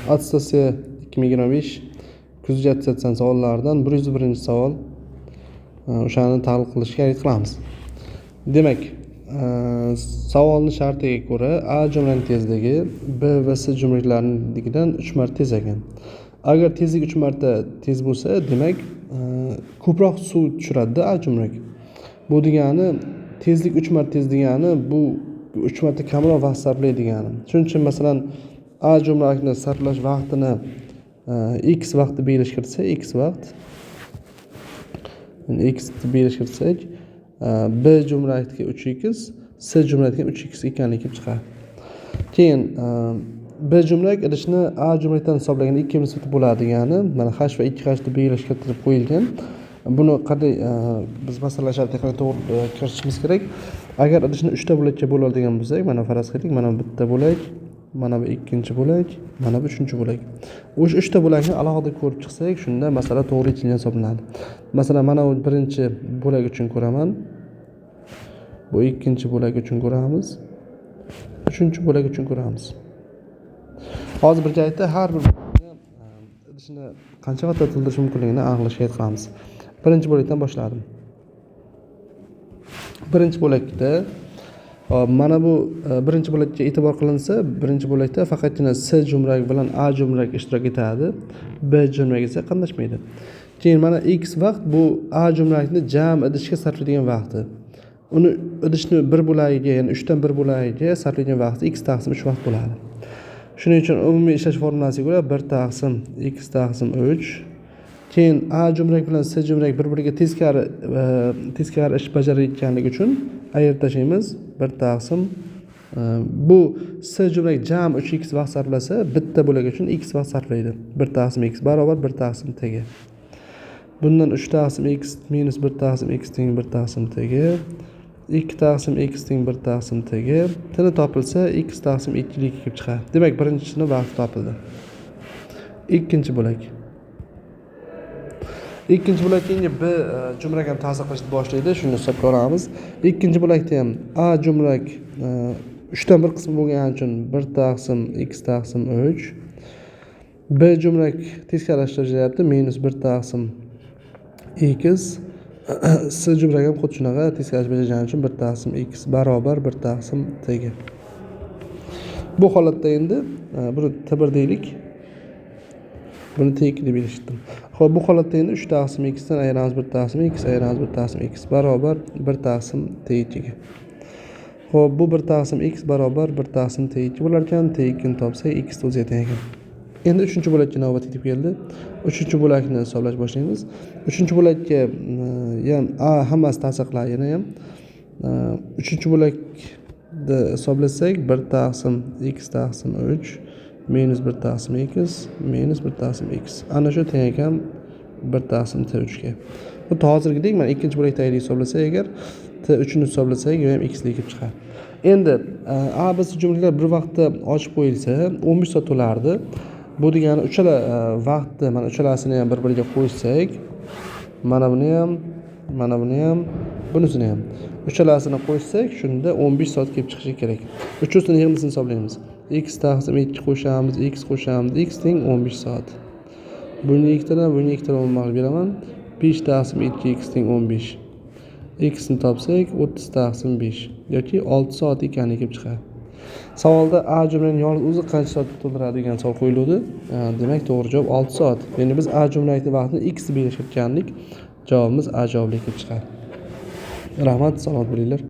Attestatsiya 2025 kuzgi attestatsiya savollaridan 101-savol. O'shani tahlil qilishga harakat qilamiz. Demak, savolning shartiga ko'ra A jumlaning tezligi B va C jumlaklaridan 3 marta tez ekan. Agar tezlik 3 marta tez bo'lsa, demak, ko'proq suv tushiradi A jumlak. Bu degani tezlik 3 marta tez degani bu 3 marta kamroq vaqt sarflaydi degani. Shuning uchun masalan A jumlakni sarflash vaqtini x vaqt deb belgilashtirsak, x vaqt deb belgilashtirsak, B jumlakiga 3x, C jumlakiga 3x ekanligi kelib chiqadi. Keyin B jumlak idishni A jumlakidan hisoblaganda 2 nisbati bo'ladi degani, mana h va 2h deb belgilashtirib qo'yilgan. Buni qanday biz masala shartiga to'g'ri kirishimiz kerak. Agar idishni 3 ta bo'lakka bo'ladigan bo'lsak, mana faraz qiling, mana bu bitta bo'lak, mana bu ikkinchi bo'lak, mana bu uchinchi bo'lak. O'sha 3 ta bo'lakni alohida ko'rib chiqsak, shunda masala to'g'ri yechilgan hisoblanadi. Masalan, mana bu birinchi bo'lak uchun ko'raman. Bu ikkinchi bo'lak uchun ko'ramiz. Uchinchi bo'lak uchun ko'ramiz. Hozir bir joyda har bir idishni qancha vaqtda to'ldirish mumkinligini aniqlashga harakat qilamiz. Birinchi bo'lakdan boshladim. Birinchi bo'lakda mana bu birinchi bo'lakka e'tibor qilinsa, birinchi bo'lakda faqatgina C jumlak bilan A jumlak ishtirok etadi, B jumlak esa qatnashmaydi. Keyin mana x vaqt bu A jumlakni jam idishga sarflaydigan vaqti. Uni idishni bir bo'lagiga, ya'ni 3 dan 1 bo'lagiga sarflaydigan vaqti x taqsim 3 vaqt bo'ladi. Shuning uchun umumiy ishlash formulasiga ko'ra 1 taqsim x taqsim 3. Keyin A jumlak bilan C jumlak bir-biriga teskari ish bajarayotganligi uchun ayirib tashlaymiz. 1 taqsim bu C jumlak jam 3x vaqt sarflasa, bitta bo'lak uchun x vaqt sarflaydi. 1 taqsim x barobar 1 taqsim t ga. Bundan 3 taqsim x minus 1 taqsim x teng 1 taqsim t ga. 2 taqsim x teng 1 taqsim t ga. Tini topilsa x taqsim 2 lik kelib chiqadi. Demak, birinchisini vaqti topildi. Ikkinchi bo'lak. Ikkinchi bo'lakka endi B jumlak ham ta'sir qilishni boshlaydi, shuni hisobga olamiz. Ikkinchi bo'lakda ham A jumlak 3 dan 1 qismi bo'lgani uchun 1 taqsim x taqsim 3. B jumlak teskaralashtiryapti, minus 1 taqsim x. C jumlak ham xuddi shunaqa teskaralashtirgani uchun 1 taqsim x barobar 1 taqsim t ga. Bu holatda endi buni t1 deylik. Buni t2 deb belgilashtirdim. Xo'p, bu holatda endi 3 taqsim x dan ayiramiz 1 taqsim x, ayiramiz 1 taqsim x barobar 1 taqsim t2 ga. Xo'p, bu 1 taqsim x barobar 1 taqsim t2 bo'lar ekan, t2 ni topsak x o'zgargan ekan. Endi 3-bo'lakka navbat yetib keldi. 3-bo'lakni hisoblash boshlaymiz. 3-bo'lakka ham A hammasi ta'sir qiladi yana ham. 3-bo'lakni hisoblasak 1 taqsim x taqsim 3 minus 1 taqsim x minus 1 taqsim x. Ana shu teng ekan 1 taqsim t3 ga. Bu hozirgidek mana ikkinchi bo'lakdagi hisoblasak agar t3 ni hisoblasak, u ham x lik kelib chiqadi. Endi A B C jumlalar bir vaqtda ochib qo'yilsa 15 soat to'lardi. Bu degani uchala vaqtni mana uchalasini ham bir-biriga qo'ysak, mana buni ham, mana buni ham, bunisini ham uchalasini qo'ysak, shunda 15 soat kelib chiqishi kerak. Uchasini yig'indisini hisoblaymiz. X taqsim 2 qo'shamiz, x qo'shamiz, x teng 15 soat. Buni ikkitadan, buni ikkitadan olmoqchi beraman. 5 taqsim 2x teng 15. X ni topsak 30 taqsim 5 yoki 6 soat ekanligi kelib chiqadi. Savolda A jumlaning yolg'iz o'zi qancha soatda to'ldiradi degan savol qo'yildi. Demak, to'g'ri javob 6 soat. Endi biz A jumlaning vaqtini x deb belgilashtirgandik. Javobimiz A javobi kelib chiqadi. Rahmat, salomat bo'linglar.